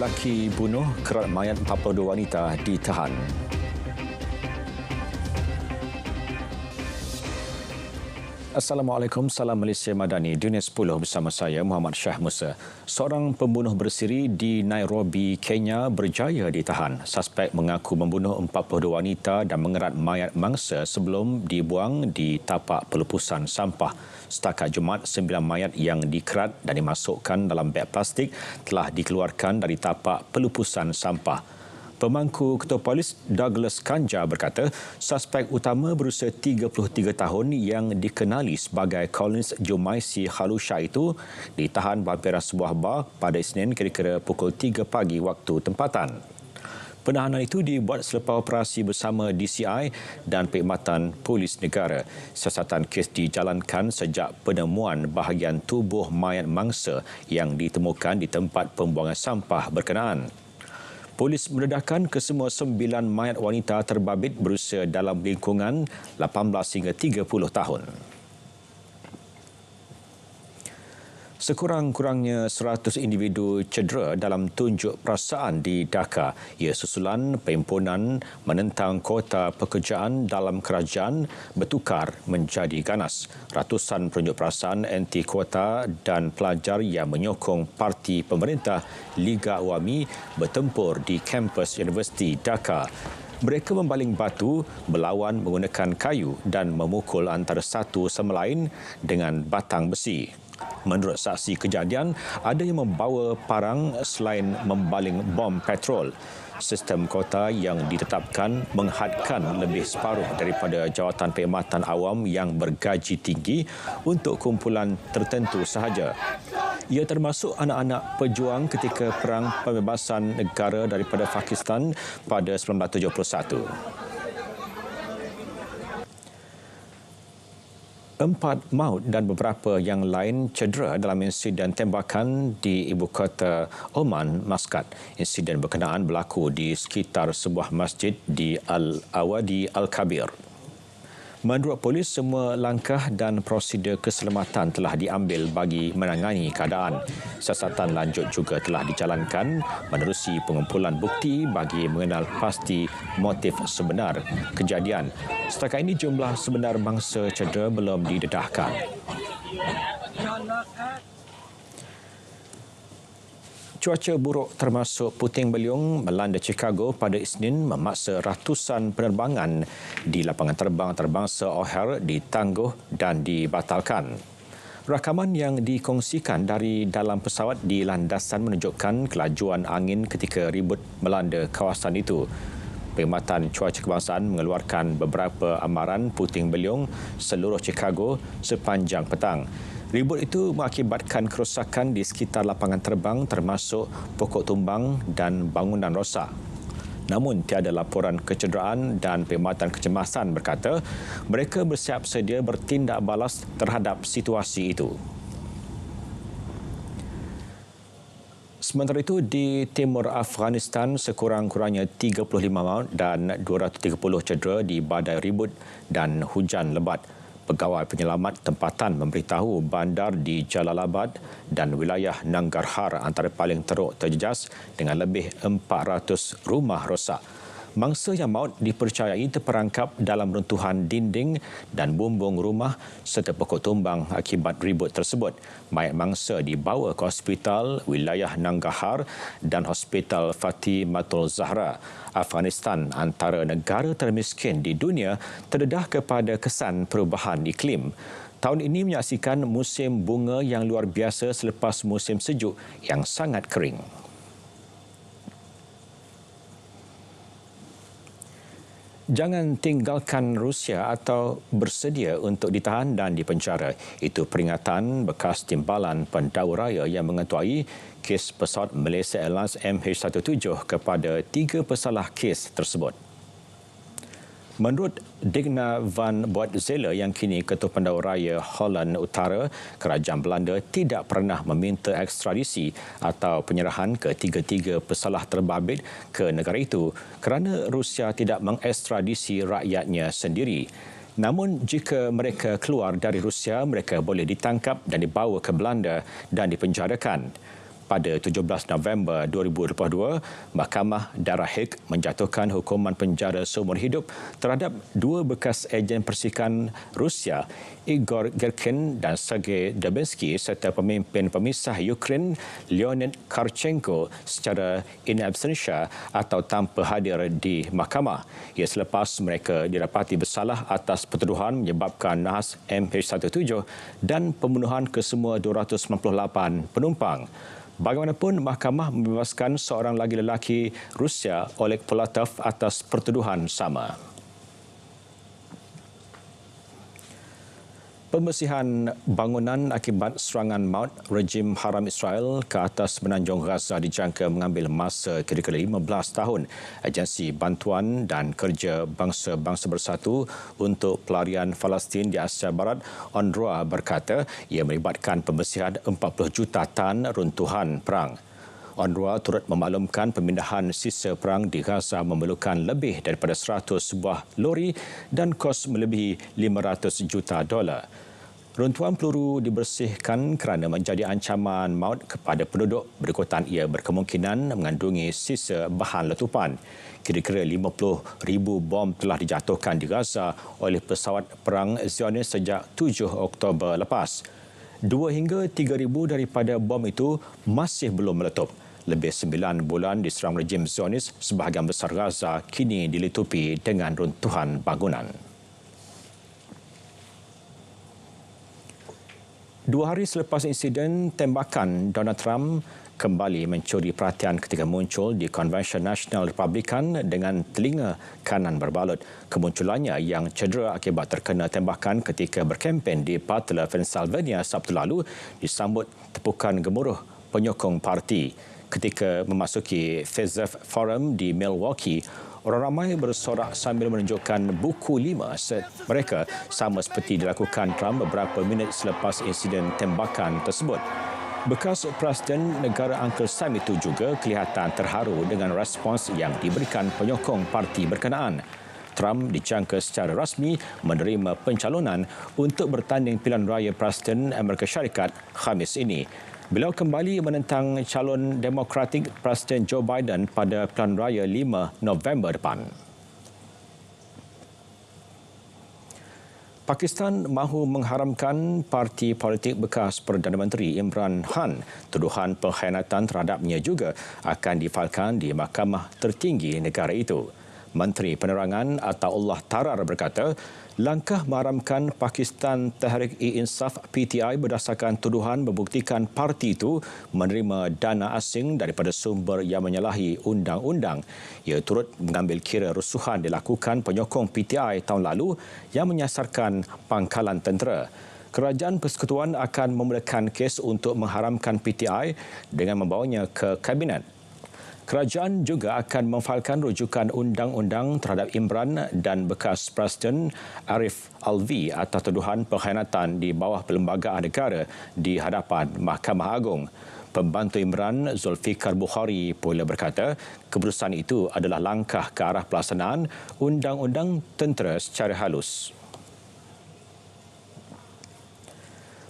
lelaki bunuh kerat mayat 42 wanita ditahan. Assalamualaikum, salam Malaysia Madani, Dunia 10 bersama saya Muhammad Shah Musa. Seorang pembunuh bersiri di Nairobi, Kenya berjaya ditahan. Suspek mengaku membunuh 42 wanita dan mengerat mayat mangsa sebelum dibuang di tapak pelupusan sampah. Setakat Jumaat, 9 mayat yang dikerat dan dimasukkan dalam beg plastik telah dikeluarkan dari tapak pelupusan sampah. Pemangku Ketua Polis Douglas Kanja berkata, suspek utama berusia 33 tahun yang dikenali sebagai Collins Jumaisi Halusha itu ditahan berhampiran sebuah bar pada Isnin kira-kira pukul 3 pagi waktu tempatan. Penahanan itu dibuat selepas operasi bersama DCI dan Perkhidmatan Polis Negara. Siasatan kes dijalankan sejak penemuan bahagian tubuh mayat mangsa yang ditemukan di tempat pembuangan sampah berkenaan. Polis mendedahkan kesemua 9 mayat wanita terbabit berusia dalam lingkungan 18 hingga 30 tahun. Sekurang-kurangnya 100 individu cedera dalam tunjuk perasaan di Dhaka. Ia susulan perhimpunan menentang kuota pekerjaan dalam kerajaan bertukar menjadi ganas. Ratusan penunjuk perasaan anti kuota dan pelajar yang menyokong parti pemerintah Liga Awami bertempur di kampus Universiti Dhaka. Mereka membaling batu, berlawan menggunakan kayu dan memukul antara satu sama lain dengan batang besi. Menurut saksi kejadian, ada yang membawa parang selain membaling bom petrol. Sistem kota yang ditetapkan menghadkan lebih separuh daripada jawatan perkhidmatan awam yang bergaji tinggi untuk kumpulan tertentu sahaja. Ia termasuk anak-anak pejuang ketika Perang Pembebasan Negara daripada Pakistan pada 1971. 4 maut dan beberapa yang lain cedera dalam insiden tembakan di ibu kota Oman, Maskat. Insiden berkenaan berlaku di sekitar sebuah masjid di Al-Awadi Al-Kabir. Menurut polis, semua langkah dan prosedur keselamatan telah diambil bagi menangani keadaan. Siasatan lanjut juga telah dijalankan menerusi pengumpulan bukti bagi mengenal pasti motif sebenar kejadian. Setakat ini jumlah sebenar mangsa cedera belum didedahkan. Cuaca buruk termasuk puting beliung melanda Chicago pada Isnin memaksa ratusan penerbangan di lapangan terbang antarabangsa O'Hare ditangguh dan dibatalkan. Rakaman yang dikongsikan dari dalam pesawat di landasan menunjukkan kelajuan angin ketika ribut melanda kawasan itu. Perkhidmatan Cuaca Kebangsaan mengeluarkan beberapa amaran puting beliung seluruh Chicago sepanjang petang. Ribut itu mengakibatkan kerosakan di sekitar lapangan terbang termasuk pokok tumbang dan bangunan rosak. Namun tiada laporan kecederaan dan Perkhidmatan Kecemasan berkata mereka bersiap sedia bertindak balas terhadap situasi itu. Sementara itu, di timur Afghanistan, sekurang-kurangnya 35 maut dan 230 cedera di badai ribut dan hujan lebat. Pegawai penyelamat tempatan memberitahu bandar di Jalalabad dan wilayah Nangarhar antara paling teruk terjejas dengan lebih 400 rumah rosak. Mangsa yang maut dipercayai terperangkap dalam runtuhan dinding dan bumbung rumah serta pokok tumbang akibat ribut tersebut. Mayat mangsa dibawa ke hospital wilayah Nangarhar dan hospital Fatimatul Zahra. Afghanistan antara negara termiskin di dunia terdedah kepada kesan perubahan iklim. Tahun ini menyaksikan musim bunga yang luar biasa selepas musim sejuk yang sangat kering. Jangan tinggalkan Rusia atau bersedia untuk ditahan dan dipenjara. Itu peringatan bekas timbalan pendakwa raya yang mengetuai kes pesawat Malaysia Airlines MH17 kepada 3 pesalah kes tersebut. Menurut Digna van Boetzele yang kini Ketua Pendakwa Raya Holland Utara, Kerajaan Belanda tidak pernah meminta ekstradisi atau penyerahan ketiga-tiga pesalah terbabit ke negara itu kerana Rusia tidak mengekstradisi rakyatnya sendiri. Namun jika mereka keluar dari Rusia, mereka boleh ditangkap dan dibawa ke Belanda dan dipenjarakan. Pada 17 November 2022, Mahkamah Darah Hague menjatuhkan hukuman penjara seumur hidup terhadap dua bekas ejen persikan Rusia, Igor Girkin dan Sergei Debensky, serta pemimpin pemisah Ukraine, Leonid Karchenko, secara in absentia atau tanpa hadir di mahkamah. Ia selepas mereka didapati bersalah atas pertuduhan menyebabkan nahas MH17 dan pembunuhan kesemua 298 penumpang. Bagaimanapun, mahkamah membebaskan seorang lagi lelaki Rusia, Oleg Polatov, atas pertuduhan sama. Pembersihan bangunan akibat serangan maut rejim haram Israel ke atas Menanjung Gaza dijangka mengambil masa kira-kira 15 tahun. Agensi Bantuan dan Kerja Bangsa-Bangsa Bersatu untuk Pelarian Palestin di Asia Barat, UNRWA, berkata ia melibatkan pembersihan 40 juta tan runtuhan perang. UNRWA turut memaklumkan pemindahan sisa perang di Gaza memerlukan lebih daripada 100 buah lori dan kos melebihi $500 juta. Runtuhan peluru dibersihkan kerana menjadi ancaman maut kepada penduduk berikutan ia berkemungkinan mengandungi sisa bahan letupan. Kira-kira 50,000 bom telah dijatuhkan di Gaza oleh pesawat perang Zionis sejak 7 Oktober lepas. 2 hingga 3,000 daripada bom itu masih belum meletup. Lebih 9 bulan diserang rejim Zionis, sebahagian besar Gaza kini dilitupi dengan runtuhan bangunan. 2 hari selepas insiden tembakan, Donald Trump kembali mencuri perhatian ketika muncul di Konvensyen Nasional Republikan dengan telinga kanan berbalut. Kemunculannya yang cedera akibat terkena tembakan ketika berkempen di Butler, Pennsylvania Sabtu lalu disambut tepukan gemuruh penyokong parti. Ketika memasuki FASEF Forum di Milwaukee, orang ramai bersorak sambil menunjukkan buku 5 set mereka, sama seperti dilakukan Trump beberapa minit selepas insiden tembakan tersebut. Bekas Presiden negara Uncle Sam itu juga kelihatan terharu dengan respons yang diberikan penyokong parti berkenaan. Trump dijangka secara rasmi menerima pencalonan untuk bertanding pilihan raya Presiden Amerika Syarikat Khamis ini. Beliau kembali menentang calon Demokratik Presiden Joe Biden pada pilihan raya 5 November depan. Pakistan mahu mengharamkan parti politik bekas Perdana Menteri Imran Khan. Tuduhan pengkhianatan terhadapnya juga akan difailkan di Mahkamah Tertinggi negara itu. Menteri Penerangan Ataullah Tarar berkata, langkah mengharamkan Pakistan Tehreek-e-Insaf PTI berdasarkan tuduhan membuktikan parti itu menerima dana asing daripada sumber yang menyalahi undang-undang. Ia turut mengambil kira rusuhan dilakukan penyokong PTI tahun lalu yang menyasarkan pangkalan tentera. Kerajaan Persekutuan akan memulakan kes untuk mengharamkan PTI dengan membawanya ke Kabinet. Kerajaan juga akan memfailkan rujukan undang-undang terhadap Imran dan bekas Presiden Arif Alvi atas tuduhan pengkhianatan di bawah perlembagaan negara di hadapan Mahkamah Agung. Pembantu Imran, Zulfikar Bukhari, pula berkata keputusan itu adalah langkah ke arah pelaksanaan undang-undang tentera secara halus.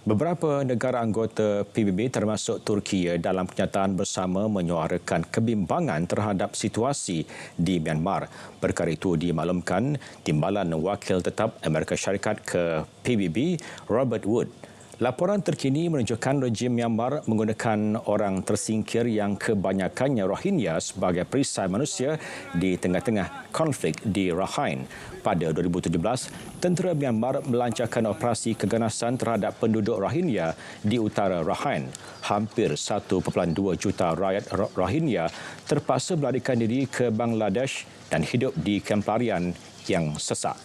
Beberapa negara anggota PBB termasuk Turki dalam kenyataan bersama menyuarakan kebimbangan terhadap situasi di Myanmar. Perkara itu dimaklumkan Timbalan Wakil Tetap Amerika Syarikat ke PBB, Robert Wood. Laporan terkini menunjukkan rejim Myanmar menggunakan orang tersingkir yang kebanyakannya Rohingya sebagai perisai manusia di tengah-tengah konflik di Rakhine. Pada 2017, tentera Myanmar melancarkan operasi keganasan terhadap penduduk Rohingya di utara Rakhine. Hampir 1.2 juta rakyat Rohingya terpaksa melarikan diri ke Bangladesh dan hidup di kamp pelarian yang sesak.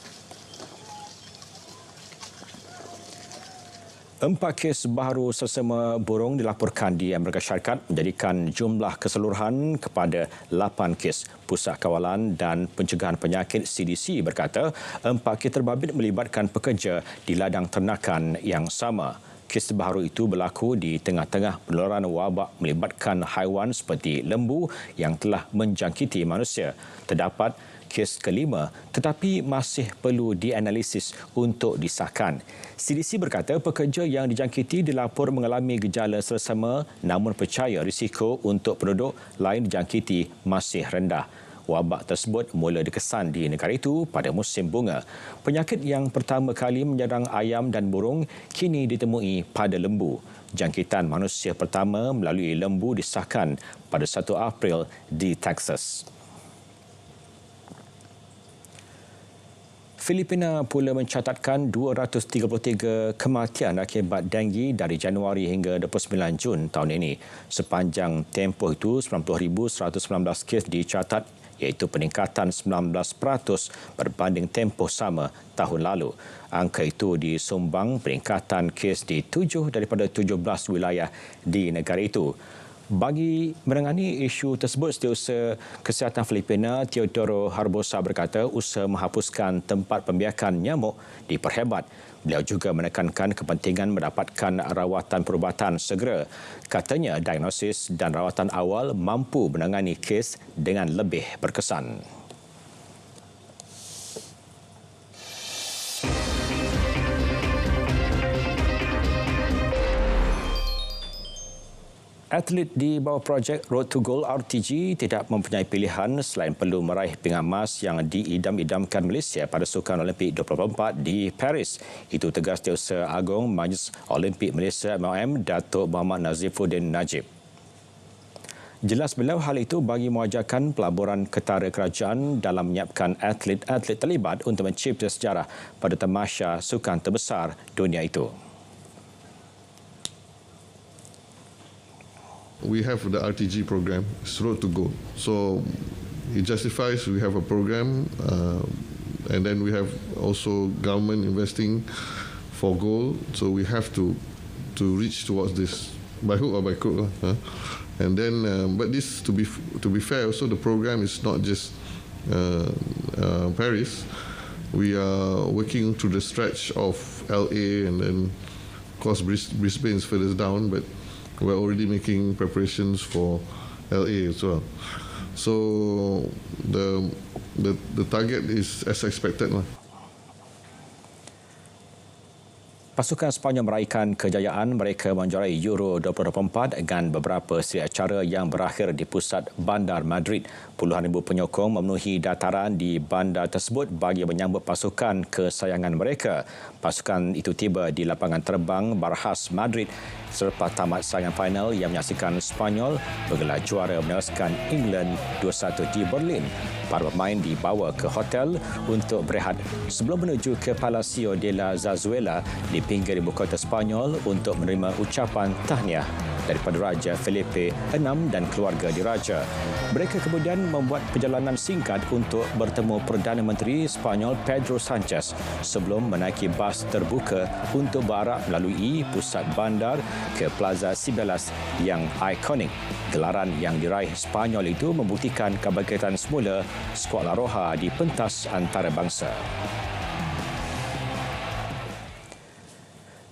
4 kes baharu selsema burung dilaporkan di Amerika Syarikat menjadikan jumlah keseluruhan kepada 8 kes. Pusat Kawalan dan Pencegahan Penyakit CDC berkata 4 kes terbabit melibatkan pekerja di ladang ternakan yang sama. Kes baharu itu berlaku di tengah-tengah penularan wabak melibatkan haiwan seperti lembu yang telah menjangkiti manusia. Terdapat kes kelima tetapi masih perlu dianalisis untuk disahkan. CDC berkata pekerja yang dijangkiti dilapor mengalami gejala selesema namun percaya risiko untuk penduduk lain dijangkiti masih rendah. Wabak tersebut mula dikesan di negara itu pada musim bunga. Penyakit yang pertama kali menyerang ayam dan burung kini ditemui pada lembu. Jangkitan manusia pertama melalui lembu disahkan pada 1 April di Texas. Filipina pula mencatatkan 233 kematian akibat denggi dari Januari hingga 29 Jun tahun ini. Sepanjang tempoh itu, 90,119 kes dicatat iaitu peningkatan 19% berbanding tempoh sama tahun lalu. Angka itu disumbang peningkatan kes di 7 daripada 17 wilayah di negara itu. Bagi menangani isu tersebut, Setiausaha Kesihatan Filipina Teodoro Harbosa berkata usaha menghapuskan tempat pembiakan nyamuk diperhebat. Beliau juga menekankan kepentingan mendapatkan rawatan perubatan segera. Katanya diagnosis dan rawatan awal mampu menangani kes dengan lebih berkesan. Atlet di bawah projek Road to Gold RTG tidak mempunyai pilihan selain perlu meraih pingat emas yang diidam-idamkan Malaysia pada Sukan Olimpik 2024 di Paris. Itu tegas Setiausaha Agung Majlis Olimpik Malaysia MOM Datuk Muhammad Nazifuddin Najib. Jelas beliau hal itu bagi mewajarkan pelaburan ketara kerajaan dalam menyiapkan atlet-atlet terlibat untuk mencipta sejarah pada tamasya sukan terbesar dunia itu. We have the RTG program, it's Road to Gold. So it justifies we have a program and then we have also government investing for gold. So we have to reach towards this by hook or by crook. And then, but this to be fair, also the program is not just Paris. We are working through the stretch of LA and then of course Brisbane is further down, but we're already making preparations for LA as well. So the target is as expected lah. Pasukan Sepanyol meraihkan kejayaan mereka menjuarai Euro 2024 dengan beberapa siri acara yang berakhir di pusat Bandar Madrid. Puluhan ribu penyokong memenuhi dataran di bandar tersebut bagi menyambut pasukan kesayangan mereka. Pasukan itu tiba di lapangan terbang Barajas Madrid selepas tamat saingan final yang menyaksikan Sepanyol bergelar juara menewaskan England 2-1 di Berlin. Para pemain dibawa ke hotel untuk berehat sebelum menuju ke Palacio de la Zarzuela di pinggir ibu kota Sepanyol untuk menerima ucapan tahniah daripada Raja Felipe VI dan keluarga diraja. Mereka kemudian membuat perjalanan singkat untuk bertemu Perdana Menteri Sepanyol Pedro Sanchez sebelum menaiki bas terbuka untuk berak melalui pusat bandar ke Plaza Cibeles yang ikonik. Gelaran yang diraih Sepanyol itu membuktikan kebangkitan semula skuad La Roja di pentas antarabangsa.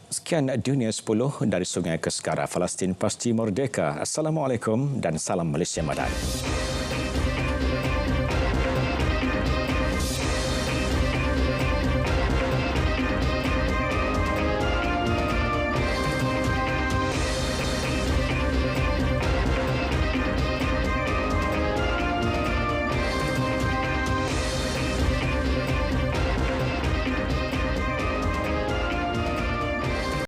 Sekian Dunia 10 dari Sungai ke Segara. Palestin pasti merdeka. Assalamualaikum dan salam Malaysia Madani.